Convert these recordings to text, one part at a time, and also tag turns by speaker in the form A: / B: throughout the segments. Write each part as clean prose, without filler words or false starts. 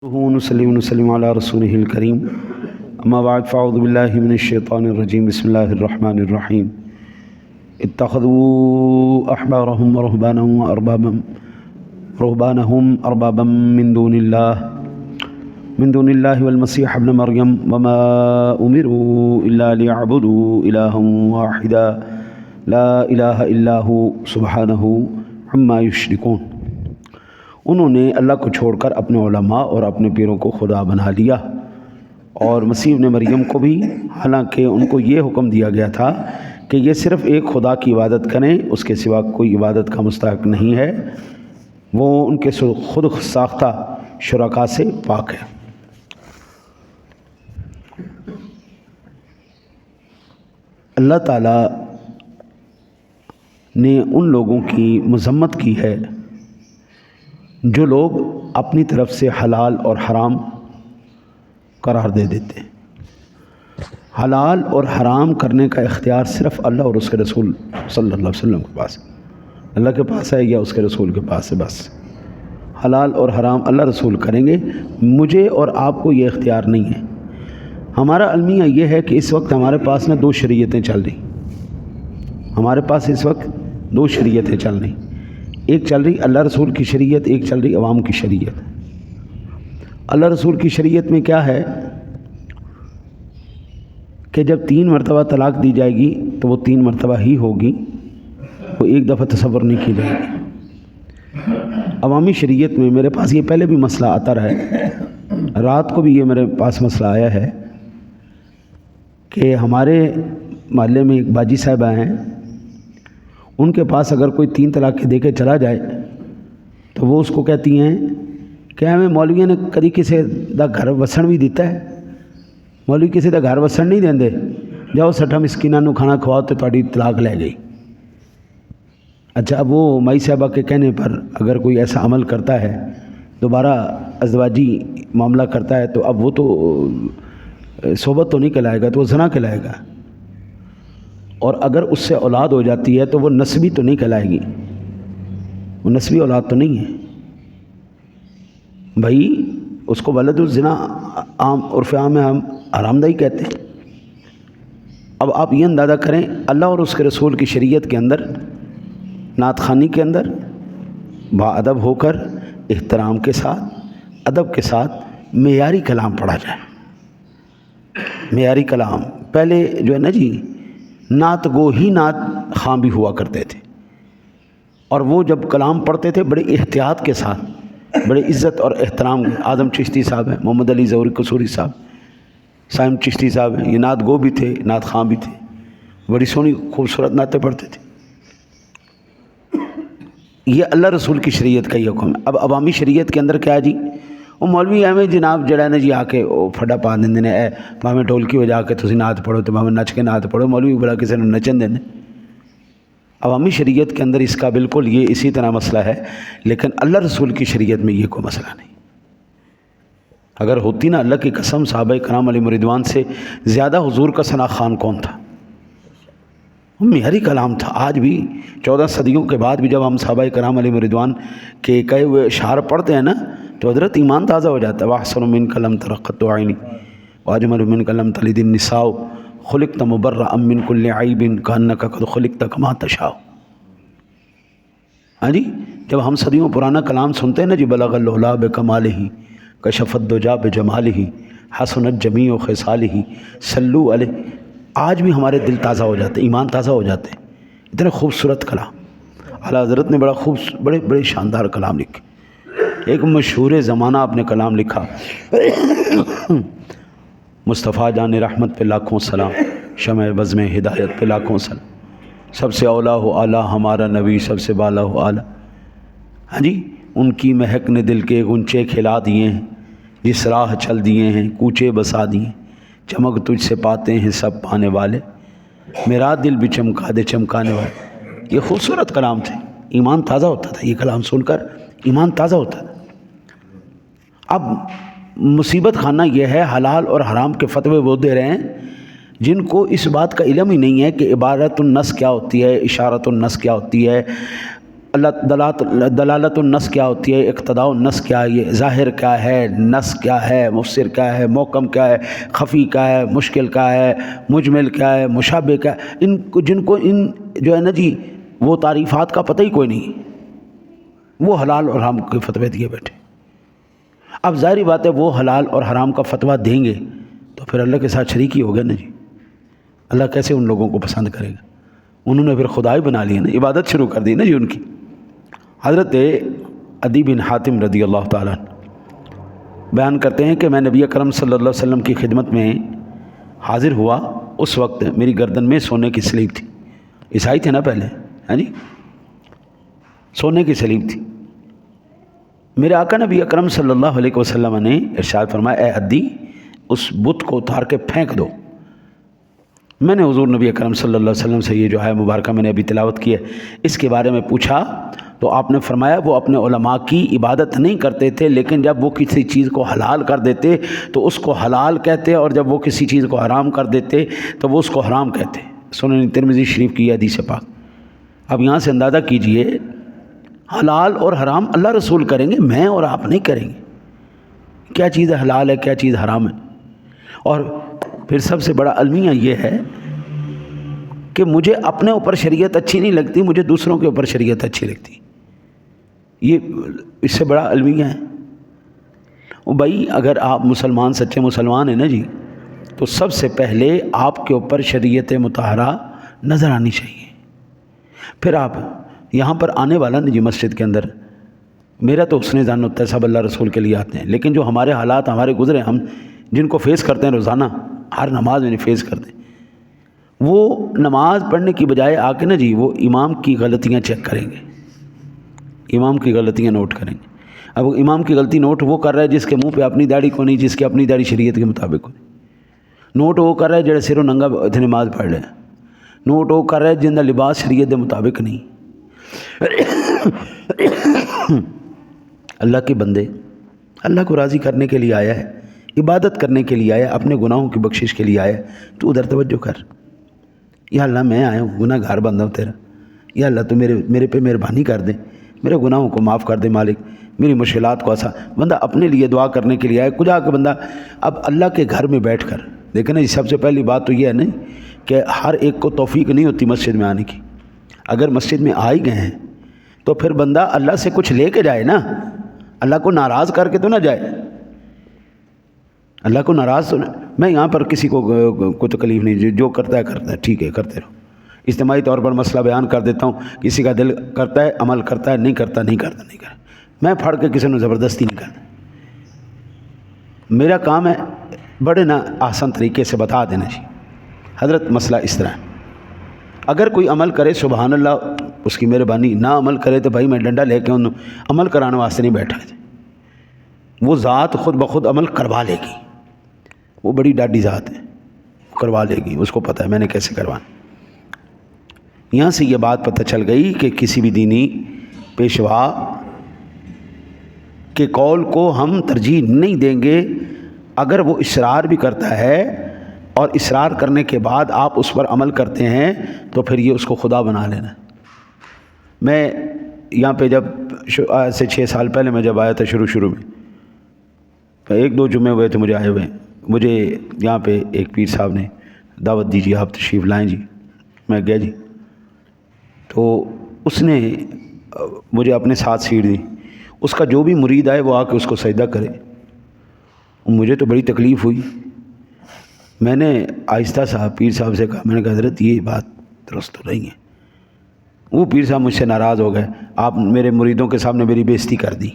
A: نصلی ونسلم علی رسولہ الکریم اما بعد فاعوذ باللہ من الشیطان الرجیم بسم اللہ الرحمن الرحیم اتخذوا احبارهم ورهبانهم اربابا من دون اللہ والمسیح ابن مریم وما امروا الا ليعبدوا الہا واحدا لا الہ الا هو سبحانہ عما یشرکون۔ انہوں نے اللہ کو چھوڑ کر اپنے علماء اور اپنے پیروں کو خدا بنا لیا، اور مسیح ابن مریم کو بھی، حالانکہ ان کو یہ حکم دیا گیا تھا کہ یہ صرف ایک خدا کی عبادت کریں، اس کے سوا کوئی عبادت کا مستحق نہیں ہے، وہ ان کے خود ساختہ شرکاء سے پاک ہے۔ اللہ تعالیٰ نے ان لوگوں کی مذمت کی ہے جو لوگ اپنی طرف سے حلال اور حرام قرار دے دیتے ہیں۔ حلال اور حرام کرنے کا اختیار صرف اللہ اور اس کے رسول صلی اللہ علیہ وسلم کے پاس ہے، اللہ کے پاس ہے یا اس کے رسول کے پاس ہے، بس حلال اور حرام اللہ رسول کریں گے، مجھے اور آپ کو یہ اختیار نہیں ہے۔ ہمارا المیہ یہ ہے کہ اس وقت ہمارے پاس دو شریعتیں چل رہی، ہمارے پاس اس وقت دو شریعتیں چل رہی، ایک چل رہی اللہ رسول کی شریعت، ایک چل رہی عوام کی شریعت۔ اللہ رسول کی شریعت میں کیا ہے کہ جب 3 مرتبہ طلاق دی جائے گی تو وہ 3 مرتبہ ہی ہوگی، وہ ایک دفعہ تصور نہیں کی جائے گی۔ عوامی شریعت میں میرے پاس یہ پہلے بھی مسئلہ آتا رہا ہے، رات کو بھی یہ میرے پاس مسئلہ آیا ہے کہ ہمارے محلے میں ایک باجی صاحبہ ہیں، ان کے پاس اگر کوئی 3 طلاقیں دے کے چلا جائے تو وہ اس کو کہتی ہیں کہ ہمیں مولوی نے کدی کسی دا گھر وسن بھی دیتا ہے، مولوی کسی دا گھر وسن نہیں دیندے، جاؤ 60 مسکیناں نو کھانا کھواؤ تو تہاڈی طلاق لے گئی۔ اچھا، اب وہ مائی صاحبہ کے کہنے پر اگر کوئی ایسا عمل کرتا ہے، دوبارہ ازدواجی معاملہ کرتا ہے، تو اب وہ تو صحبت تو نہیں کہلائے گا، تو وہ زنا کہلائے گا، اور اگر اس سے اولاد ہو جاتی ہے تو وہ نسبی تو نہیں کہلائے گی، وہ نسبی اولاد تو نہیں ہے بھائی، اس کو ولد الزنا عام عرف عام میں ہم حرام دہی کہتے ہیں۔ اب آپ یہ اندازہ کریں، اللہ اور اس کے رسول کی شریعت کے اندر نعت خوانی کے اندر با ادب ہو کر، احترام کے ساتھ، ادب کے ساتھ معیاری کلام پڑھا جائے۔ معیاری کلام پہلے جو ہے نا جی، نعت گو ہی نعت خواں بھی ہوا کرتے تھے، اور وہ جب کلام پڑھتے تھے بڑے احتیاط کے ساتھ، بڑے عزت اور احترام۔ اعظم چشتی صاحب ہیں، محمد علی ظہوری قصوری صاحب، سائم چشتی صاحب ہیں، یہ نعت گو بھی تھے، نعت خواں بھی تھے، بڑی سونی خوبصورت نعتیں پڑھتے تھے۔ یہ اللہ رسول کی شریعت کا یہ حکم ہے۔ اب عوامی شریعت کے اندر کیا ہے جی، وہ مولوی ایویں جناب جڑا نا جی آ کے وہ پھڈا پا دیندے نے، اے بھاویں ڈھولکی ہو جا کے تسی نعت پڑھو تو بھاویں نچ کے نعت پڑھو، مولوی بڑا کسی نے نچن دیندے۔ عوامی شریعت کے اندر اس کا بالکل یہ اسی طرح مسئلہ ہے، لیکن اللہ رسول کی شریعت میں یہ کوئی مسئلہ نہیں۔ اگر ہوتی نا، اللہ کی قسم صحابہ کرام علیہ رضوان سے زیادہ حضور کا ثنا خوان کون تھا؟ وہ معیاری کلام تھا۔ آج بھی 14 صدیوں کے بعد بھی جب ہم صحابہ کرام علیہ رضوان کے کہے ہوئے اشعار پڑھتے ہیں نا، تو حضرت ایمان تازہ ہو جاتا ہے۔ وَأَحْسَنُ مِنْكَ لَمْ تَرَ قَطُّ عَيْنِي وَأَجْمَلُ مِنْكَ لَمْ تَلِدِ النِّسَاءُ خُلِقْتَ مُبَرَّأً مِنْ كُلِّ عَيْبٍ كَأَنَّكَ قَدْ خُلِقْتَ كَمَا تَشَاءُ۔ ہاں جی، جب ہم صدیوں پرانا کلام سنتے ہیں نا جی، بلغ العلا بکمالہ کشف الدجا بجمالہ حسنت جمیع خصالہ صلو علیہ، آج بھی ہمارے دل تازہ ہو جاتے، ایمان تازہ ہو جاتے ہیں۔ اتنے خوبصورت کلام اعلیٰ حضرت نے بڑا بڑے شاندار کلام لکھے۔ ایک مشہور زمانہ آپ نے کلام لکھا، مصطفیٰ جان رحمت پہ لاکھوں سلام، شمع بزم ہدایت پہ لاکھوں سلام، سب سے اولا ہو اعلیٰ ہمارا نبی، سب سے بالا ہو اعلیٰ۔ ہاں جی، ان کی مہک نے دل کے غنچے کھلا دیے ہیں، جس راہ چل دیے ہیں کوچے بسا دیے، چمک تجھ سے پاتے ہیں سب پانے والے، میرا دل بھی چمکا دے چمکانے والے۔ یہ خوبصورت کلام تھے، ایمان تازہ ہوتا تھا، یہ کلام سن کر ایمان تازہ ہوتا تھا۔ اب مصیبت خانہ یہ ہے، حلال اور حرام کے فتوے وہ دے رہے ہیں جن کو اس بات کا علم ہی نہیں ہے کہ عبارت النص کیا ہوتی ہے، اشارت النص کیا ہوتی ہے، اللہ دلالت النص کیا ہوتی ہے، اقتداء النص کیا ہے، یہ ظاہر کیا ہے، نص کیا ہے، مفسر کیا ہے، محکم کیا ہے، خفی کیا ہے، مشکل کیا ہے، مجمل کیا ہے، مشابہ کیا ہے، ان کو جن کو ان جو ہے نا جی وہ تعریفات کا پتہ ہی کوئی نہیں، وہ حلال اور حرام کے فتوے دیے بیٹھے۔ اب ظاہری بات ہے وہ حلال اور حرام کا فتویٰ دیں گے تو پھر اللہ کے ساتھ شریک ہی ہو گیا نا جی۔ اللہ کیسے ان لوگوں کو پسند کرے گا؟ انہوں نے پھر خدائی بنا لیا نا، عبادت شروع کر دی نا جی ان کی۔ حضرت عدی بن حاتم رضی اللہ تعالیٰ بیان کرتے ہیں کہ میں نبی اکرم صلی اللہ علیہ وسلم کی خدمت میں حاضر ہوا، اس وقت میری گردن میں سونے کی سلیب تھی، عیسائی تھے نا پہلے، ہاں جی، سونے کی سلیب تھی۔ میرے آقا نبی اکرم صلی اللہ علیہ وسلم نے ارشاد فرمایا، اے عدی اس بت کو اتار کے پھینک دو۔ میں نے حضور نبی اکرم صلی اللہ علیہ وسلم سے یہ جو ہے مبارکہ میں نے ابھی تلاوت کی ہے اس کے بارے میں پوچھا تو آپ نے فرمایا وہ اپنے علماء کی عبادت نہیں کرتے تھے، لیکن جب وہ کسی چیز کو حلال کر دیتے تو اس کو حلال کہتے، اور جب وہ کسی چیز کو حرام کر دیتے تو وہ اس کو حرام کہتے۔ سنن ترمذی شریف کی حدیث پاک۔ اب یہاں سے اندازہ کیجئے حلال اور حرام اللہ رسول کریں گے، میں اور آپ نہیں کریں گے۔ کیا چیز حلال ہے، کیا چیز حرام ہے؟ اور پھر سب سے بڑا المیہ یہ ہے کہ مجھے اپنے اوپر شریعت اچھی نہیں لگتی، مجھے دوسروں کے اوپر شریعت اچھی لگتی۔ یہ اس سے بڑا المیہ ہے۔ وہ بھائی اگر آپ مسلمان سچے مسلمان ہیں نا جی، تو سب سے پہلے آپ کے اوپر شریعت مطہرہ نظر آنی چاہیے۔ پھر آپ یہاں پر آنے والا نا جی مسجد کے اندر، میرا تو حسن ظن ہوتا ہے سب اللہ رسول کے لیے آتے ہیں، لیکن جو ہمارے حالات ہمارے گزرے، ہم جن کو فیس کرتے ہیں روزانہ ہر نماز میں فیس کرتے ہیں، وہ نماز پڑھنے کی بجائے آ کے نا جی وہ امام کی غلطیاں چیک کریں گے، امام کی غلطیاں نوٹ کریں گے۔ اب امام کی غلطی نوٹ وہ کر رہا ہے جس کے منہ پہ اپنی داڑھی کو نہیں، جس کی اپنی داڑھی شریعت کے مطابق ہو، نوٹ وہ کر رہا ہے جڑے سر و ننگا نماز پڑھ رہے ہیں، نوٹ وہ کر رہا ہے جن کا لباس شریعت کے مطابق نہیں۔ اللہ کے بندے اللہ کو راضی کرنے کے لیے آیا ہے، عبادت کرنے کے لیے آیا ہے، اپنے گناہوں کی بخشش کے لیے آیا ہے، تو ادھر توجہ کر۔ یا اللہ میں آیا ہوں، گناہ گار بندہ ہوں تیرا، یا اللہ تو میرے پہ مہربانی کر دے، میرے گناہوں کو معاف کر دے مالک، میری مشکلات کو آسان۔ بندہ اپنے لیے دعا کرنے کے لیے آیا، کجا کہ بندہ اب اللہ کے گھر میں بیٹھ کر دیکھیں نا، سب سے پہلی بات تو یہ ہے نا کہ ہر ایک کو توفیق نہیں ہوتی مسجد میں آنے کی۔ اگر مسجد میں آ ہی گئے ہیں تو پھر بندہ اللہ سے کچھ لے کے جائے نا، اللہ کو ناراض کر کے تو نہ جائے، اللہ کو ناراض تو میں یہاں پر کسی کو کوئی تکلیف نہیں، جو کرتا ہے ٹھیک ہے کرتے رہو۔ اجتماعی طور پر مسئلہ بیان کر دیتا ہوں، کسی کا دل کرتا ہے عمل کرتا ہے، نہیں کرتا نہیں کرتا، میں پھڑ کے کسی نے زبردستی نہیں کرتا۔ میرا کام ہے بڑے نا آسان طریقے سے بتا دینا جی حضرت مسئلہ اس طرح ہے، اگر کوئی عمل کرے سبحان اللہ اس کی مہربانی، نہ عمل کرے تو بھائی میں ڈنڈا لے کے انہوں عمل کرانے واسطے نہیں بیٹھا ہے، وہ ذات خود بخود عمل کروا لے گی، وہ بڑی ڈاڈی ذات ہے، کروا لے گی، اس کو پتہ ہے میں نے کیسے کروانا۔ یہاں سے یہ بات پتہ چل گئی کہ کسی بھی دینی پیشوا کے قول کو ہم ترجیح نہیں دیں گے اگر وہ اصرار بھی کرتا ہے، اور اصرار کرنے کے بعد آپ اس پر عمل کرتے ہیں تو پھر یہ اس کو خدا بنا لینا۔ میں یہاں پہ جب آج سے 6 سال پہلے میں جب آیا تھا شروع میں 1-2 جمعے ہوئے تھے مجھے آئے ہوئے، مجھے یہاں پہ ایک پیر صاحب نے دعوت دیجیے آپ تشریف لائیں جی، میں گیا جی، تو اس نے مجھے اپنے ساتھ سیٹ دی، اس کا جو بھی مرید آئے وہ آ کے اس کو سجدہ کرے۔ مجھے تو بڑی تکلیف ہوئی، میں نے آہستہ صاحب پیر صاحب سے کہا، میں نے کہا حضرت یہ بات درست تو نہیں ہے۔ وہ پیر صاحب مجھ سے ناراض ہو گئے، آپ میرے مریدوں کے سامنے میری بے عزتی کر دی۔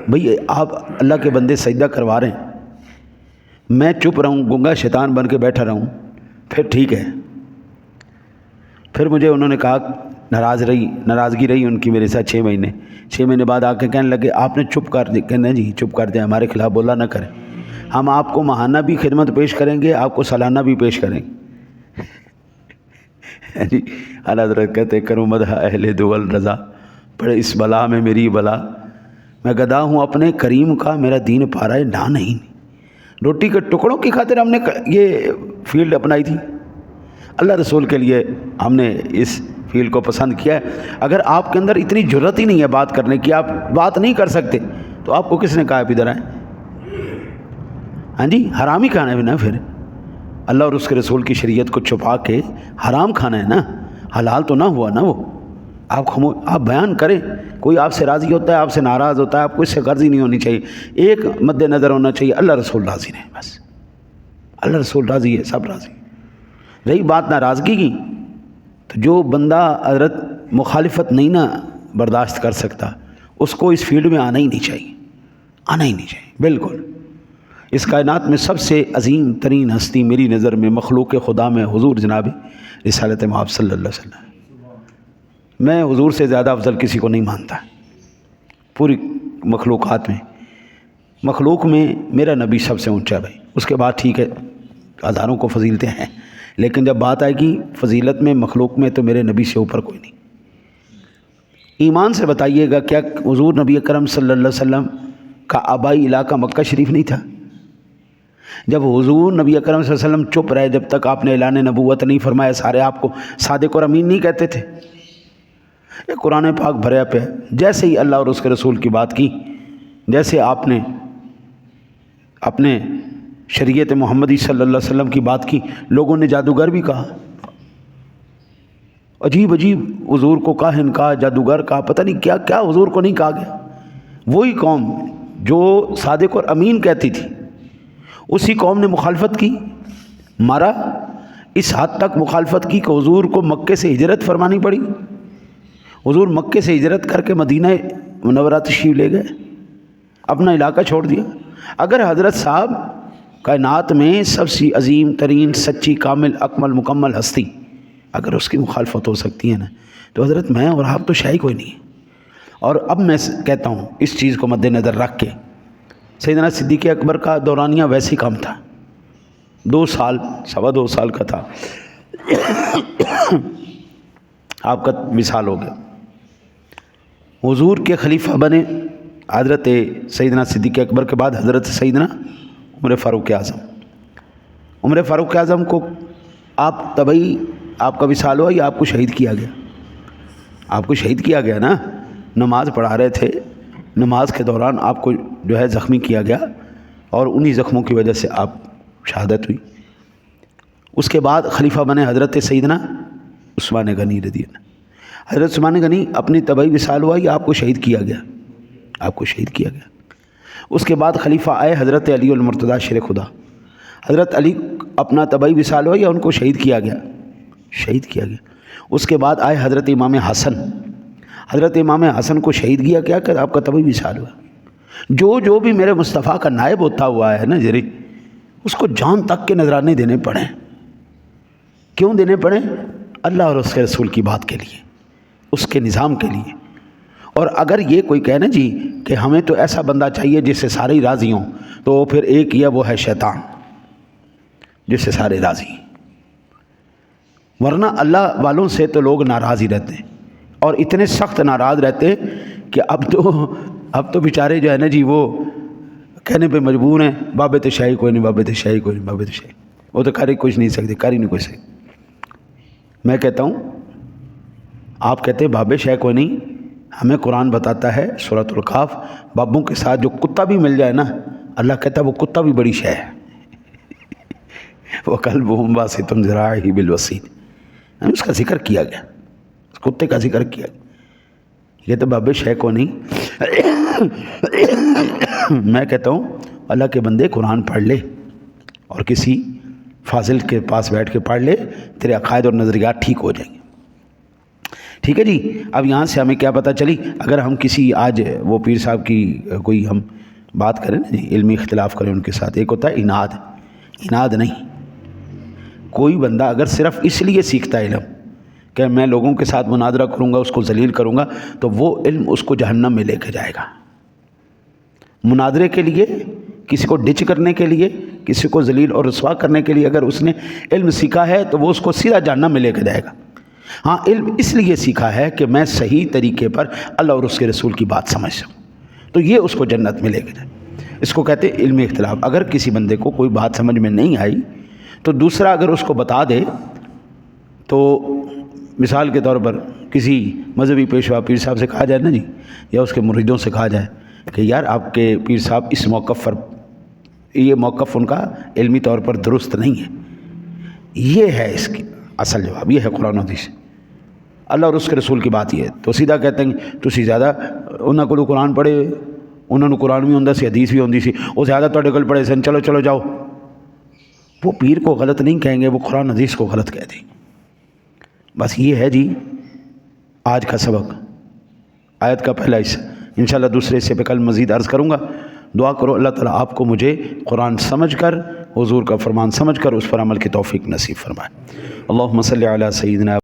A: بھئی آپ اللہ کے بندے سجدہ کروا رہے ہیں، میں چپ رہوں، گنگا شیطان بن کے بیٹھا رہوں، پھر ٹھیک ہے۔ پھر مجھے انہوں نے کہا ناراضگی رہی ان کی میرے ساتھ 6 مہینے۔ 6 مہینے بعد آ کے کہنے لگے آپ نے چپ کر دیا، کہنا جی چپ کر دیں، ہمارے خلاف بولا نہ کریں، ہم آپ کو ماہانہ بھی خدمت پیش کریں گے، آپ کو سالانہ بھی پیش کریں گے۔ جی اعلیٰ حضرت کہتے کروں مدح اہل دول رضا، پڑے اس بلا میں میری بلا، میں گدا ہوں اپنے کریم کا، میرا دین پارا نہ نہیں۔ روٹی کے ٹکڑوں کی خاطر ہم نے یہ فیلڈ اپنائی تھی۔ اللہ رسول کے لیے ہم نے اس فیل کو پسند کیا ہے۔ اگر آپ کے اندر اتنی جرت ہی نہیں ہے بات کرنے کی، آپ بات نہیں کر سکتے، تو آپ کو کس نے کہا ہے ادھر آئیں؟ ہاں جی، حرام ہی کھانا ہے نا پھر، اللہ اور اس کے رسول کی شریعت کو چھپا کے حرام کھانا ہے نا، حلال تو نہ ہوا نا وہ۔ آپ بیان کریں، کوئی آپ سے راضی ہوتا ہے، آپ سے ناراض ہوتا ہے، آپ کو اس سے غرضی نہیں ہونی چاہیے، ایک مد نظر ہونا چاہیے، اللہ رسول راضی نہیں، بس اللہ رسول راضی ہے، سب راضی۔ رہی بات ناراضگی کی، تو جو بندہ حضرت مخالفت نہیں نہ برداشت کر سکتا، اس کو اس فیلڈ میں آنا ہی نہیں چاہیے، آنا ہی نہیں چاہیے بالکل۔ اس کائنات میں سب سے عظیم ترین ہستی میری نظر میں مخلوق خدا میں حضور جناب رسالت مآب صلی اللہ علیہ وسلم، میں حضور سے زیادہ افضل کسی کو نہیں مانتا پوری مخلوقات میں۔ مخلوق میں میرا نبی سب سے اونچا ہے بھائی، اس کے بعد ٹھیک ہے ہزاروں کو فضیلتیں ہیں، لیکن جب بات آئے گی فضیلت میں مخلوق میں تو میرے نبی سے اوپر کوئی نہیں۔ ایمان سے بتائیے گا، کیا حضور نبی اکرم صلی اللہ علیہ وسلم کا آبائی علاقہ مکہ شریف نہیں تھا؟ جب حضور نبی اکرم صلی اللہ علیہ وسلم چپ رہے، جب تک آپ نے اعلان نبوت نہیں فرمایا، سارے آپ کو صادق اور امین نہیں کہتے تھے؟ یہ قرآن پاک بھریا پہ جیسے ہی اللہ اور اس کے رسول کی بات کی، جیسے آپ نے اپنے شریعت محمدی صلی اللہ علیہ وسلم کی بات کی، لوگوں نے جادوگر بھی کہا، عجیب عجیب حضور کو کاہن کہا، جادوگر کہا، پتہ نہیں کیا کیا حضور کو نہیں کہا گیا۔ وہی قوم جو صادق اور امین کہتی تھی، اسی قوم نے مخالفت کی، مارا، اس حد تک مخالفت کی کہ حضور کو مکے سے ہجرت فرمانی پڑی۔ حضور مکے سے ہجرت کر کے مدینہ منورہ تشریف لے گئے، اپنا علاقہ چھوڑ دیا۔ اگر حضرت صاحب کائنات میں سب سے عظیم ترین سچی کامل اکمل مکمل ہستی، اگر اس کی مخالفت ہو سکتی ہے نا، تو حضرت میں اور آپ تو شاہی کوئی نہیں۔ اور اب میں کہتا ہوں اس چیز کو مد نظر رکھ کے، سیدنا صدیق اکبر کا دورانیہ ویسے کم تھا، 2 سال 2.25 سال کا تھا، آپ کا وصال ہو گیا۔ حضور کے خلیفہ بنے حضرت سیدنا صدیق اکبر کے بعد حضرت سیدنا عمر فاروق اعظم۔ عمر فاروق اعظم کو آپ طبعی آپ کا وصال ہوا یا آپ کو شہید کیا گیا؟ آپ کو شہید کیا گیا نا، نماز پڑھا رہے تھے، نماز کے دوران آپ کو جو ہے زخمی کیا گیا، اور انہی زخموں کی وجہ سے آپ شہادت ہوئی۔ اس کے بعد خلیفہ بنے حضرت سیدنا عثمان غنی رضی اللہ۔ حضرت عثمان غنی اپنی طبعی وصال ہوا یا آپ کو شہید کیا گیا؟ آپ کو شہید کیا گیا۔ اس کے بعد خلیفہ آئے حضرت علی المرتضیٰ شیر خدا۔ حضرت علی اپنا طبعی وصال ہوا یا ان کو شہید کیا گیا؟ شہید کیا گیا۔ اس کے بعد آئے حضرت امام حسن۔ حضرت امام حسن کو شہید کیا کیا کہ آپ کا طبعی وصال ہوا۔ جو بھی میرے مصطفیٰ کا نائب ہوتا ہوا ہے نا جری، اس کو جان تک کے نذرانے دینے پڑیں۔ کیوں دینے پڑیں؟ اللہ اور اس کے رسول کی بات کے لیے، اس کے نظام کے لیے۔ اور اگر یہ کوئی کہے نا جی کہ ہمیں تو ایسا بندہ چاہیے جس سے سارے ہی راضی ہوں، تو پھر ایک یہ وہ ہے شیطان جس سے سارے راضی ہیں۔ ورنہ اللہ والوں سے تو لوگ ناراض ہی رہتے ہیں، اور اتنے سخت ناراض رہتے ہیں کہ اب تو بیچارے جو ہے نا جی وہ کہنے پہ مجبور ہیں، بابت شاہی کوئی نہیں، بابت شاہی کوئی نہیں، بابت شاہی، وہ تو کر ہی کچھ نہیں سکتے، کر ہی نہیں کچھ سکتے۔ میں کہتا ہوں، آپ کہتے ہیں باب شاہ کوئی نہیں، ہمیں قرآن بتاتا ہے سورۃ الکہف، بابوں کے ساتھ جو کتا بھی مل جائے نا، اللہ کہتا ہے وہ کتا بھی بڑی شے ہے۔ وَكَلْبُهُمْ بَاسِطٌ ذِرَاعِهِ بِالْوَصِيدِ، اس کا ذکر کیا گیا، کتے کا ذکر کیا گیا۔ یہ تو باب شے کو نہیں۔ میں کہتا ہوں اللہ کے بندے قرآن پڑھ لے، اور کسی فاضل کے پاس بیٹھ کے پڑھ لے، تیرے عقائد اور نظریات ٹھیک ہو جائیں گے۔ ٹھیک ہے جی۔ اب یہاں سے ہمیں کیا پتہ چلی، اگر ہم کسی آج وہ پیر صاحب کی کوئی ہم بات کریں نا جی، علمی اختلاف کریں ان کے ساتھ، ایک ہوتا ہے اناد نہیں۔ کوئی بندہ اگر صرف اس لیے سیکھتا ہے علم کہ میں لوگوں کے ساتھ مناظرہ کروں گا، اس کو ذلیل کروں گا، تو وہ علم اس کو جہنم میں لے کے جائے گا۔ مناظرے کے لیے، کسی کو ڈچ کرنے کے لیے، کسی کو ذلیل اور رسوا کرنے کے لیے اگر اس نے علم سیکھا ہے تو وہ اس کو سیدھا جہنم میں لے کے جائے گا۔ ہاں، علم اس لیے سیکھا ہے کہ میں صحیح طریقے پر اللہ اور اس کے رسول کی بات سمجھ سکوں، تو یہ اس کو جنت میں لے کے جائے۔ اس کو کہتے ہیں علمی اختلاف۔ اگر کسی بندے کو کوئی بات سمجھ میں نہیں آئی تو دوسرا اگر اس کو بتا دے تو مثال کے طور پر کسی مذہبی پیشوا پیر صاحب سے کہا جائے نا جی، یا اس کے مریدوں سے کہا جائے کہ یار آپ کے پیر صاحب اس موقف پر، یہ موقف ان کا علمی طور پر درست نہیں ہے، یہ ہے اس کی اصل جواب، یہ ہے قرآن و حدیث، اللہ اور اس کے رسول کی بات یہ ہے۔ تو سیدھا کہتے ہیں تسی زیادہ انہاں کو قرآن پڑھے، انہوں نے قرآن بھی ہوندا سی، حدیث بھی ہوندی سی، وہ زیادہ تواڈے کول پڑھے سن، چلو چلو جاؤ۔ وہ پیر کو غلط نہیں کہیں گے، وہ قرآن حدیث کو غلط کہہ دیں گے۔ بس یہ ہے جی آج کا سبق، آیت کا پہلا حصہ۔ انشاءاللہ دوسرے حصے پہ کل مزید عرض کروں گا۔ دعا کرو اللہ تعالیٰ آپ کو مجھے قرآن سمجھ کر، حضور کا فرمان سمجھ کر اس پر عمل کی توفیق نصیب فرمائے۔ اللہم صلی علی سیدنا